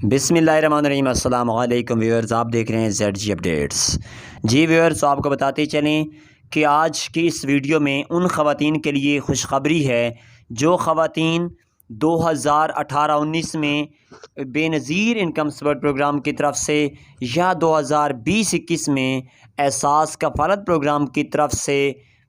बिस्मिल्लाहिर्रहमानिर्रहीम। अस्सलाम वालेकुम व्यूअर्स, आप देख रहे हैं ZG अपडेट्स। जी व्यूअर्स, तो आपको बताते चलें कि आज की इस वीडियो में उन ख़वातीन के लिए खुशखबरी है जो ख़वातीन 2018-19 में बेनज़ीर इनकम सपोर्ट प्रोग्राम की तरफ से या 2020-21 में एहसास कफ़ालत प्रोग्राम की तरफ से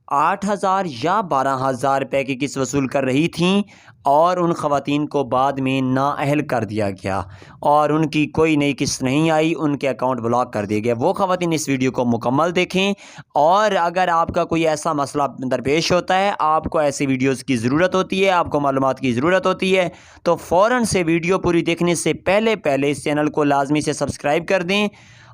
8,000 या 12,000 रुपये की किस्त वसूल कर रही थीं और उन ख़वातीन को बाद में नाअहल कर दिया गया और उनकी कोई नई किस्त नहीं आई, उनके अकाउंट ब्लॉक कर दिया गया। वो ख़वातीन इस वीडियो को मुकम्मल देखें और अगर आपका कोई ऐसा मसला दरपेश होता है, आपको ऐसी वीडियोज़ की ज़रूरत होती है, आपको मालूमात की ज़रूरत होती है, तो फ़ौरन से वीडियो पूरी देखने से पहले इस चैनल को लाजमी से सब्सक्राइब कर दें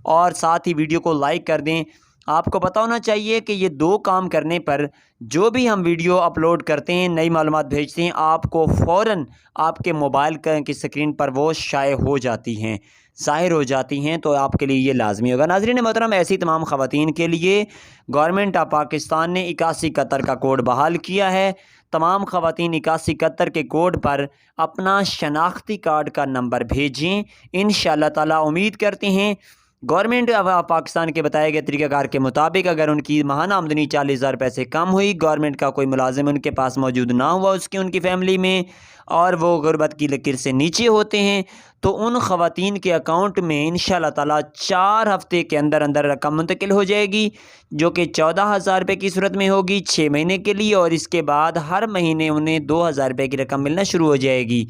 और साथ ही वीडियो को लाइक कर दें। आपको पता होना चाहिए कि ये दो काम करने पर जो भी हम वीडियो अपलोड करते हैं, नई मालूमात भेजते हैं, आपको फ़ौरन आपके मोबाइल की स्क्रीन पर वो शाये हो जाती हैं, ज़ाहिर हो जाती हैं। तो आपके लिए ये लाजमी होगा। नाज़रीन मोहतरम, ऐसी तमाम ख़वातीन के लिए गवर्नमेंट ऑफ पाकिस्तान ने 8171 का कोड बहाल किया है। तमाम ख़वातीन 8171 के कोड पर अपना शनाख्ती कार्ड का नंबर भेजें। इंशाअल्लाह ताला उम्मीद करते हैं गवर्नमेंट ऑफ पाकिस्तान के बताए गए तरीक़ाकार के मुताबिक अगर उनकी माहाना आमदनी 40,000 रुपये से कम हुई, गवर्नमेंट का कोई मुलाजिम उनके पास मौजूद ना हुआ उनकी फ़ैमिली में, और वो गुर्बत की लकीर से नीचे होते हैं, तो उन ख़वातीन के अकाउंट में इंशाअल्लाह ताला 4 हफ़्ते के अंदर अंदर रकम मुंतकिल हो जाएगी, जो कि 14,000 रुपये की सूरत में होगी 6 महीने के लिए, और इसके बाद हर महीने उन्हें 2,000 रुपये की रकम मिलना शुरू हो जाएगी।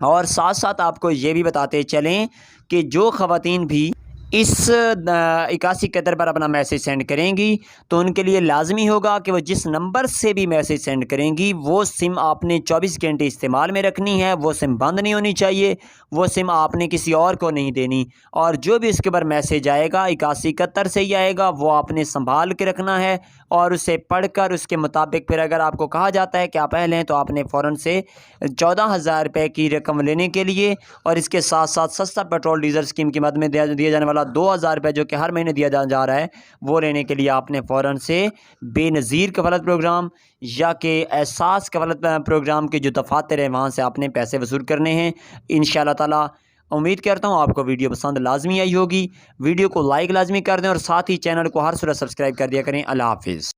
और साथ साथ आपको ये भी बताते चलें कि जो ख़वातीन भी इस 8171 पर अपना मैसेज सेंड करेंगी तो उनके लिए लाजमी होगा कि वो जिस नंबर से भी मैसेज सेंड करेंगी वो सिम आपने 24 घंटे इस्तेमाल में रखनी है, वो सिम बंद नहीं होनी चाहिए, वो सिम आपने किसी और को नहीं देनी, और जो भी उसके ऊपर मैसेज आएगा 8171 से ही आएगा, वो आपने संभाल के रखना है और उसे पढ़कर उसके मुताबिक फिर अगर आपको कहा जाता है कि आप अहल हैं तो आपने फ़ौरन से 14,000 रुपये की रकम लेने के लिए, और इसके साथ साथ सस्ता पेट्रोल डीजल स्कीम की मद में दिया जाने वाला 2,000 रुपये जो कि हर महीने दिया जा रहा है, वो लेने के लिए आपने फ़ौरन से बेनज़ीर कफ़ालत प्रोग्राम या कि एहसास कफ़ालत प्रोग्राम के जो दफातर हैं वहाँ से आपने पैसे वसूल करने हैं। इंशाअल्लाह ताला उम्मीद करता हूँ आपको वीडियो पसंद लाजमी आई होगी। वीडियो को लाइक लाजमी कर दें और साथ ही चैनल को हर सूरत सब्सक्राइब कर दिया करें। अल्लाह हाफ़िज़।